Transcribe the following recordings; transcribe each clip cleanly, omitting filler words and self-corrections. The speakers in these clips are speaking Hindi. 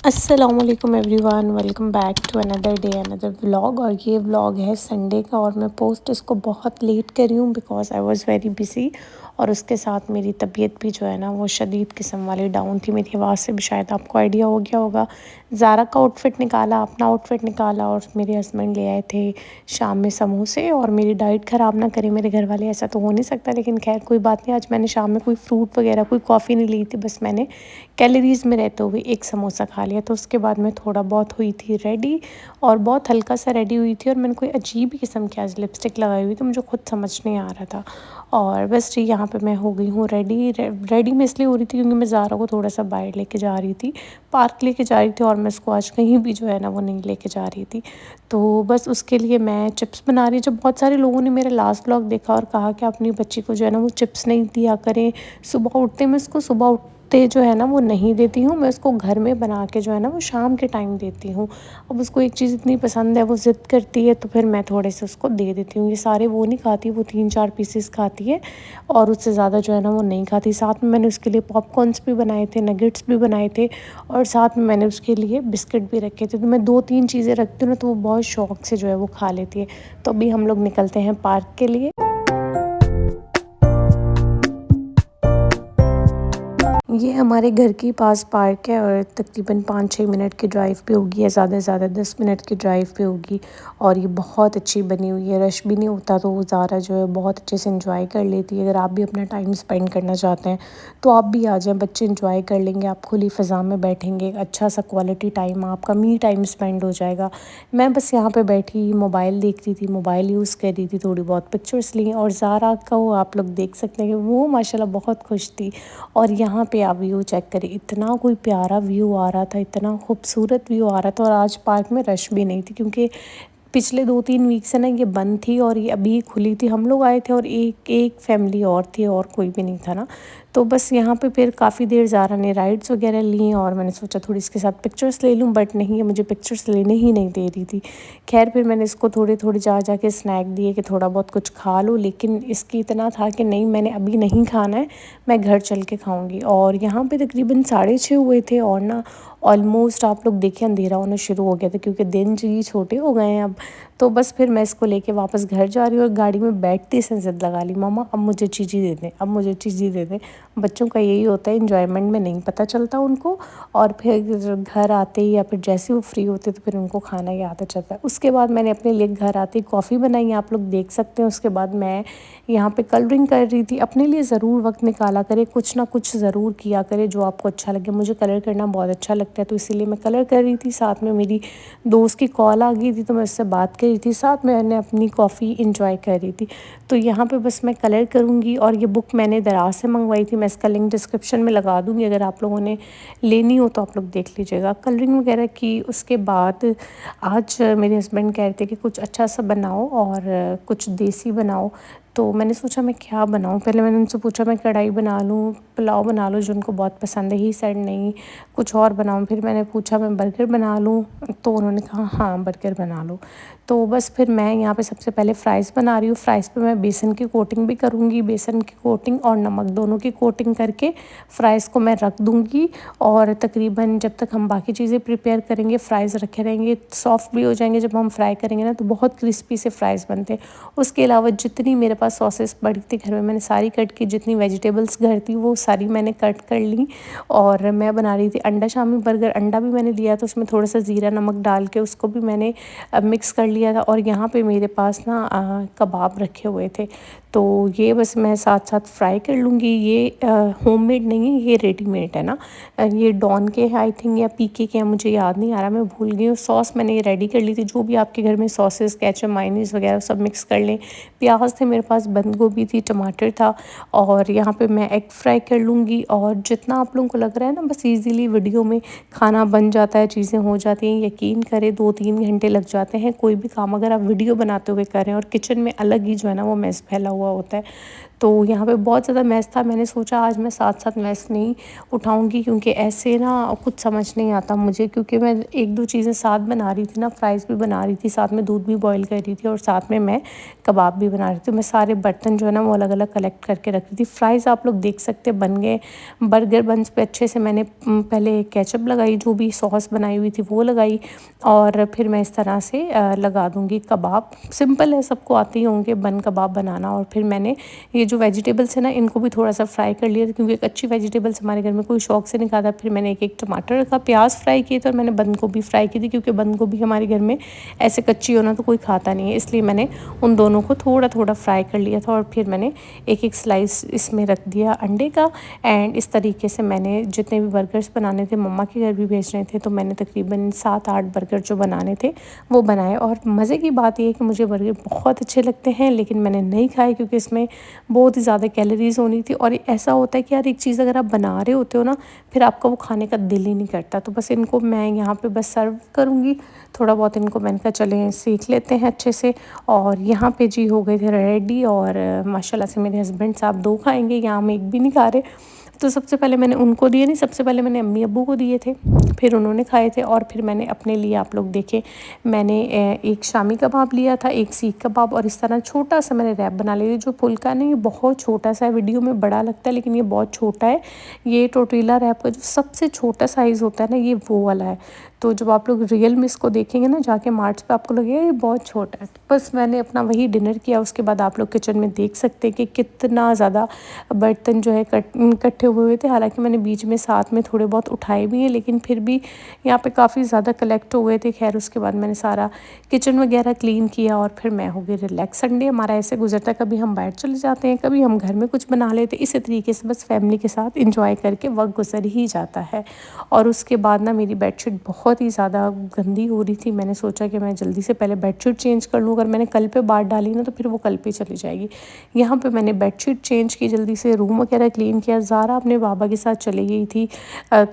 अस्सलामुअलैकुम everyone, welcome back to another day another vlog. और ये व्लॉग है संडे का और मैं पोस्ट इसको बहुत लेट करी हूँ because I was very busy. और उसके साथ मेरी तबीयत भी जो है ना वो शदीद किस्म वाली डाउन थी। मेरी आवाज़ से भी शायद आपको आइडिया हो गया होगा। ज़ारा का आउटफिट निकाला, अपना आउटफिट निकाला और मेरे हस्बैंड ले आए थे शाम में समोसे। और मेरी डाइट ख़राब ना करें मेरे घर वाले, ऐसा तो हो नहीं सकता, लेकिन खैर कोई बात नहीं। आज मैंने शाम में कोई फ्रूट वगैरह कोई कॉफ़ी नहीं ली थी, बस मैंने कैलोरीज़ में रहते हुए एक समोसा खा लिया। तो उसके बाद मैं थोड़ा बहुत हुई थी रेडी और बहुत हल्का सा रेडी हुई थी। और मैंने कोई अजीब ही किस्म की आज लिपस्टिक लगाई हुई, तो मुझे खुद समझ नहीं आ रहा था। और बस जी यहाँ पे मैं हो गई हूँ रेडी। रेडी मैं इसलिए हो रही थी क्योंकि मैं ज़ारा को थोड़ा सा बाहर लेके जा रही थी, पार्क लेके जा रही थी। और मैं इसको आज कहीं भी जो है ना वो नहीं लेके जा रही थी। तो बस उसके लिए मैं चिप्स बना रही। जब बहुत सारे लोगों ने मेरा लास्ट व्लॉग देखा और कहा कि अपनी बच्ची को जो है ना वो चिप्स नहीं दिया करें सुबह उठते, मैं उसको सुबह उठते जो है ना वो नहीं देती हूँ। मैं उसको घर में बना के जो है ना वो शाम के टाइम देती हूँ। अब उसको एक चीज़ इतनी पसंद है, वो ज़िद करती है, तो फिर मैं थोड़े से उसको दे देती हूँ। ये सारे वो नहीं खाती, वो 3-4 पीसेस खाती है और उससे ज़्यादा जो है ना वो नहीं खाती। साथ में मैंने उसके लिए पॉपकॉर्न्स भी बनाए थे, नगेट्स भी बनाए थे और साथ में मैंने उसके लिए बिस्किट भी रखे थे। तो मैं 2-3 चीज़ें रखती हूँ ना तो वो बहुत शौक़ से जो है वो खा लेती है। तो अभी हम लोग निकलते हैं पार्क के लिए। ये हमारे घर के पास पार्क है और तकरीबन 5-6 मिनट की ड्राइव पे होगी या ज़्यादा से ज़्यादा 10 मिनट की ड्राइव पे होगी। और ये बहुत अच्छी बनी हुई है, रश भी नहीं होता, तो वो ज़ारा जो है बहुत अच्छे से एंजॉय कर लेती है। अगर आप भी अपना टाइम स्पेंड करना चाहते हैं तो आप भी आ जाएं, बच्चे एंजॉय कर लेंगे, आप खुली फ़ज़ा में बैठेंगे, अच्छा सा क्वालिटी टाइम आपका मी टाइम स्पेंड हो जाएगा। मैं बस यहाँ पर बैठी मोबाइल देख रही थी, मोबाइल यूज़ कर रही थी, थोड़ी बहुत पिक्चर्स ली। और ज़ारा को आप लोग देख सकते हैं कि वो माशाल्लाह बहुत खुश थी। और यहाँ पे आप व्यू चेक करें, इतना कोई प्यारा व्यू आ रहा था, इतना खूबसूरत व्यू आ रहा था। और आज पार्क में रश भी नहीं थी क्योंकि पिछले 2-3 वीक से ना ये बंद थी और ये अभी खुली थी। हम लोग आए थे और एक फैमिली और थी और कोई भी नहीं था ना। तो बस यहाँ पे फिर काफ़ी देर ज़ारा ने राइड्स वगैरह ली और मैंने सोचा थोड़ी इसके साथ पिक्चर्स ले लूँ, बट नहीं, ये मुझे पिक्चर्स लेने ही नहीं दे रही थी। खैर फिर मैंने इसको थोड़ी-थोड़ी जा के स्नैक दिए कि थोड़ा बहुत कुछ खा लूँ, लेकिन इसकी इतना था कि नहीं, मैंने अभी नहीं खाना है, मैं घर चल के खाऊँगी। और यहाँ पे तकरीबन 6:30 हुए थे और ना ऑलमोस्ट आप लोग देखिए अंधेरा होना शुरू हो गया था क्योंकि दिन जी छोटे हो गए हैं अब। तो बस फिर मैं इसको लेके वापस घर जा रही हूँ और गाड़ी में बैठते ही इसने ज़िद लगा ली, मम्मा अब मुझे चीज़ी दे दें, अब मुझे चीज़ी दे दें। बच्चों का यही होता है, एंजॉयमेंट में नहीं पता चलता उनको। और फिर घर आते ही या फिर जैसे वो फ्री होते तो फिर उनको खाना याद आ जाता है। उसके बाद मैंने अपने लिए घर आते ही कॉफ़ी बनाई, आप लोग देख सकते हैं। उसके बाद मैं यहाँ पे कलरिंग कर रही थी। अपने लिए ज़रूर वक्त निकाला करें, कुछ ना कुछ ज़रूर किया करें जो आपको अच्छा लगे। मुझे कलर करना बहुत अच्छा लगता है, तो इसीलिए मैं कलर कर रही थी। साथ में मेरी दोस्त की कॉल आ गई थी तो मैं उससे बात कर रही थी, साथ में मैंने अपनी कॉफ़ी इंजॉय कर रही थी। तो यहाँ पे बस मैं कलर करूँगी। और ये बुक मैंने दराज से मंगवाई थी, मैं इसका लिंक डिस्क्रिप्शन में लगा दूँगी, अगर आप लोगों ने लेनी हो तो आप लोग देख लीजिएगा। कलरिंग वगैरह की उसके बाद आज मेरे हस्बैंड कह रहे थे कि कुछ अच्छा सा बनाओ और कुछ देसी बनाओ। तो मैंने सोचा मैं क्या बनाऊँ। पहले मैंने उनसे पूछा मैं कढ़ाई बना लूँ, पुलाव बना लूँ, जो उनको बहुत पसंद है। ही सेड नहीं, कुछ और बनाऊँ। फिर मैंने पूछा मैं बर्गर बना लूँ, तो उन्होंने कहा हाँ बर्गर बना लो। तो बस फिर मैं यहाँ पे सबसे पहले फ़्राइज़ बना रही हूँ। फ़्राइज़ पे मैं बेसन की कोटिंग भी करूँगी, बेसन की कोटिंग और नमक दोनों की कोटिंग करके फ़्राइज़ को मैं रख दूँगी। और तकरीबन जब तक हम बाकी चीज़ें प्रिपेयर करेंगे, फ़्राइज़ रखे रहेंगे, सॉफ्ट भी हो जाएंगे। जब हम फ्राई करेंगे ना तो बहुत क्रिस्पी से फ़्राइज़ बनते हैं। उसके अलावा जितनी मेरे पास सॉसेस पड़ी थी घर में, मैंने सारी कट की। जितनी वेजिटेबल्स घर थी वो सारी मैंने कट कर ली। और मैं बना रही थी अंडा शामी बर्गर। अंडा भी मैंने लिया था, उसमें थोड़ा सा ज़ीरा नमक डाल के उसको भी मैंने मिक्स कर लिया था। और यहाँ पे मेरे पास ना कबाब रखे हुए थे, तो ये बस मैं साथ साथ फ्राई कर लूँगी। ये होममेड नहीं है, ये रेडीमेड है ना। ये डॉन के है आई थिंक, या पीके के हैं, मुझे याद नहीं आ रहा, मैं भूल गई हूँ। सॉस मैंने ये रेडी कर ली थी। जो भी आपके घर में सॉसेस, केचप, मायोनीज़ वगैरह सब मिक्स कर लें। प्याज थे मेरे पास, बंद गोभी थी, टमाटर था। और यहाँ पे मैं एग फ्राई कर लूँगी। और जितना आप लोगों को लग रहा है ना बस ईज़िली वीडियो में खाना बन जाता है, चीज़ें हो जाती हैं, यकीन करें 2-3 घंटे लग जाते हैं। कोई भी काम अगर आप वीडियो बनाते हुए कर रहे हैं और किचन में अलग ही जो है ना वो मेस फैला हुआ होता है। तो यहाँ पे बहुत ज़्यादा मैस था। मैंने सोचा आज मैं साथ-साथ मैस नहीं उठाऊँगी, क्योंकि ऐसे ना कुछ समझ नहीं आता मुझे, क्योंकि मैं 1-2 चीज़ें साथ बना रही थी ना, फ्राइज़ भी बना रही थी, साथ में दूध भी बॉयल कर रही थी और साथ में मैं कबाब भी बना रही थी। मैं सारे बर्तन जो है ना वो अलग-अलग कलेक्ट करके रख रही थी। फ्राइज़ आप लोग देख सकते हैं बन गए। बर्गर बन्स पे अच्छे से मैंने पहले केचप लगाई, जो भी सॉस बनाई हुई थी वो लगाई, और फिर मैं इस तरह से लगा दूँगी कबाब। सिंपल है, सबको आते ही होंगे बन कबाब बनाना। और फिर मैंने ये जो वेजिटेबल्स है ना इनको भी थोड़ा सा फ्राई कर लिया था, क्योंकि कच्ची वेजिटेबल्स हमारे घर में कोई शौक से नहीं खाता। फिर मैंने एक टमाटर रखा, प्याज फ्राई किए थे, और मैंने बंद गोभी फ्राई की थी, क्योंकि बंद गोभी हमारे घर में ऐसे कच्ची हो ना तो कोई खाता नहीं है, इसलिए मैंने उन दोनों को थोड़ा थोड़ा फ्राई कर लिया था। और फिर मैंने एक स्लाइस इसमें रख दिया अंडे का। एंड इस तरीके से मैंने जितने भी बर्गर्स बनाने थे, मम्मा के घर भी भेजने थे, तो मैंने तकरीबन 7-8 बर्गर जो बनाने थे वो बनाए। और मज़े की बात ये है कि मुझे बर्गर बहुत अच्छे लगते हैं, लेकिन मैंने नहीं खाए क्योंकि इसमें बहुत ही ज़्यादा कैलोरीज़ होनी थी। और ऐसा होता है कि यार एक चीज़ अगर आप बना रहे होते हो ना, फिर आपका वो खाने का दिल ही नहीं करता। तो बस इनको मैं यहाँ पे बस सर्व करूँगी। थोड़ा बहुत इनको मैंने कहा चलें सीख लेते हैं अच्छे से। और यहाँ पे जी हो गए थे रेडी, और माशाल्लाह से मेरे हस्बैंड साहब 2 खाएँगे, यहाँ हम 1 भी नहीं खा रहे। तो सबसे पहले मैंने उनको दिए नहीं, सबसे पहले मैंने अम्मी अब्बू को दिए थे, फिर उन्होंने खाए थे, और फिर मैंने अपने लिए, आप लोग देखें, मैंने एक शामी कबाब लिया था, एक सीख कबाब, और इस तरह छोटा सा मैंने रैप बना लिया। जो फुल्का नहीं, ये बहुत छोटा सा है, वीडियो में बड़ा लगता है लेकिन ये बहुत छोटा है। ये टोर्टिला रैप का जो सबसे छोटा साइज़ होता है ना, ये वो वाला है। तो जब आप लोग रियल में इसको देखेंगे ना जाके मार्ट्स पे, आपको लगेगा ये बहुत छोटा है। बस मैंने अपना वही डिनर किया। उसके बाद आप लोग किचन में देख सकते हैं कि कितना ज़्यादा बर्तन जो है इकट्ठे हुए थे। हालांकि मैंने बीच में साथ में थोड़े बहुत उठाए भी हैं, लेकिन फिर भी यहाँ पे काफ़ी ज़्यादा कलेक्ट हो गए थे। खैर उसके बाद मैंने सारा किचन वगैरह क्लीन किया, और फिर मैं हो गई रिलैक्स। संडे हमारा ऐसे गुजरता है, कभी हम बाहर चले जाते हैं, कभी हम घर में कुछ बना लेते हैं। इसी तरीके से बस फैमिली के साथ इंजॉय करके वक्त गुजर ही जाता है। और उसके बाद ना मेरी बेडशीट बहुत ही ज़्यादा गंदी हो रही थी। मैंने सोचा कि मैं जल्दी से पहले बेडशीट चेंज कर लूँ, अगर मैंने कल पे बात डाली ना तो फिर वो कल पे चली जाएगी। यहाँ पे मैंने बेडशीट चेंज की, जल्दी से रूम वगैरह क्लीन किया। ज़ारा अपने बाबा के साथ चली गई थी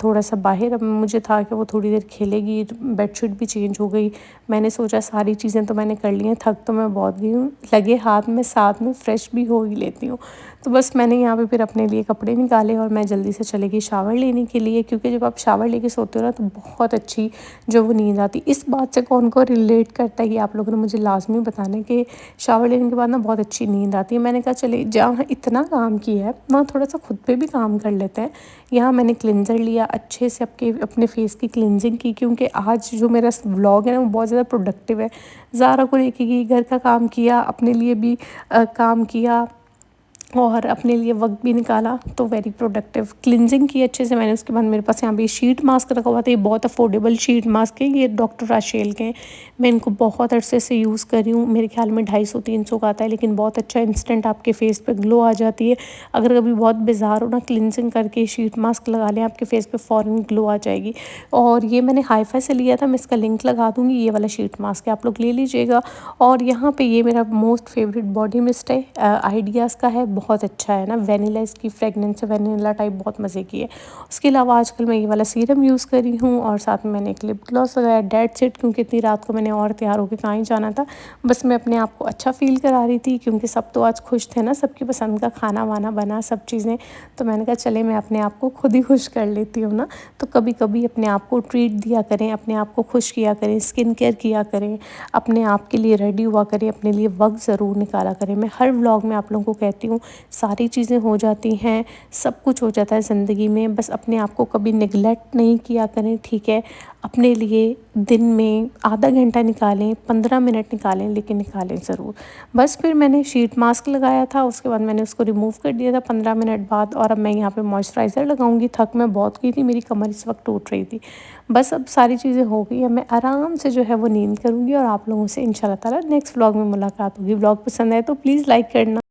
थोड़ा सा बाहर। अब मुझे था कि वो थोड़ी देर खेलेगी, बेडशीट भी चेंज हो गई। मैंने सोचा सारी चीज़ें तो मैंने कर ली हैं, थक तो मैं बहुत गई हूँ, लगे हाथ में साथ में फ्रेश भी हो ही लेती हूँ। तो बस मैंने यहाँ पे फिर अपने लिए कपड़े निकाले, और मैं जल्दी से चली गई शावर लेने के लिए, क्योंकि जब आप शावर लेके सोते हो ना तो बहुत अच्छी जो वो नींद आती। इस बात से कौन कौन रिलेट करता है, ये आप लोगों ने मुझे लाजमी बताना कि शावर लेने के बाद ना बहुत अच्छी नींद आती है। मैंने कहा चले जहाँ इतना काम किया है वहाँ थोड़ा सा खुद पे भी काम कर लेते हैं। यहाँ मैंने क्लिनज़र लिया, अच्छे से अपने फेस की क्लिनजिंग की, क्योंकि आज जो मेरा व्लॉग है ना वो बहुत ज़्यादा प्रोडक्टिव है। ज़ारा को लेके गई, घर का काम किया, अपने लिए भी काम किया, और अपने लिए वक्त भी निकाला, तो वेरी प्रोडक्टिव। क्लिनजिंग की अच्छे से मैंने। उसके बाद मेरे पास यहाँ पे शीट मास्क रखा हुआ था। ये बहुत अफोर्डेबल शीट मास्क है, ये डॉक्टर राशेल के हैं। मैं इनको बहुत अरसे से यूज़ कर रही हूँ। मेरे ख्याल में 250-300 का आता है, लेकिन बहुत अच्छा इंस्टेंट आपके फेस पे ग्लो आ जाती है। अगर कभी बहुत बेजार हो ना, क्लिनजिंग करके शीट मास्क लगा लें, आपके फेस पे फ़ौरन ग्लो आ जाएगी। और ये मैंने हाईफाई से लिया था, मैं इसका लिंक लगा दूँगी। ये वाला शीट मास्क है, आप लोग ले लीजिएगा। और यहाँ पे ये मेरा मोस्ट फेवरेट बॉडी मिस्ट है, आइडियाज़ का है, बहुत अच्छा है ना, वेनिला इसकी फ्रेगनेंस है, वेनिला टाइप, बहुत मज़े की है। उसके अलावा आजकल मैं ये वाला सीरम यूज़ कर रही हूँ, और साथ में मैंने एक लिप ग्लॉस लगाया, डेट्स इट, क्योंकि इतनी रात को मैंने और तैयार होकर कहाँ ही जाना था। बस मैं अपने आप को अच्छा फ़ील करा रही थी, क्योंकि सब तो आज खुश थे ना, सबकी पसंद का खाना वाना बना, सब चीज़ें। तो मैंने कहा चले मैं अपने आप को खुद ही खुश कर लेती हूँ ना। तो कभी कभी अपने आप को ट्रीट दिया करें, अपने आप को खुश किया करें, स्किन केयर किया करें, अपने आप के लिए रेडी हुआ करें, अपने लिए वक्त ज़रूर निकाला करें। मैं हर व्लॉग में आप लोगों को कहती हूँ, सारी चीज़ें हो जाती हैं, सब कुछ हो जाता है ज़िंदगी में, बस अपने आप को कभी निगलेक्ट नहीं किया करें, ठीक है। अपने लिए दिन में आधा घंटा निकालें, 15 मिनट निकालें, लेकिन निकालें ज़रूर। बस फिर मैंने शीट मास्क लगाया था, उसके बाद मैंने उसको रिमूव कर दिया था 15 मिनट बाद। और अब मैं यहाँ पे मॉइस्चराइज़र लगाऊंगी। थक मैं बहुत गई थी, मेरी कमर इस वक्त टूट रही थी। बस अब सारी चीज़ें हो गई, अब मैं आराम से जो है वो नींद करूँगी, और आप लोगों से इंशाल्लाह ताला नेक्स्ट व्लॉग में मुलाकात होगी। व्लॉग पसंद आए तो प्लीज़ लाइक करना।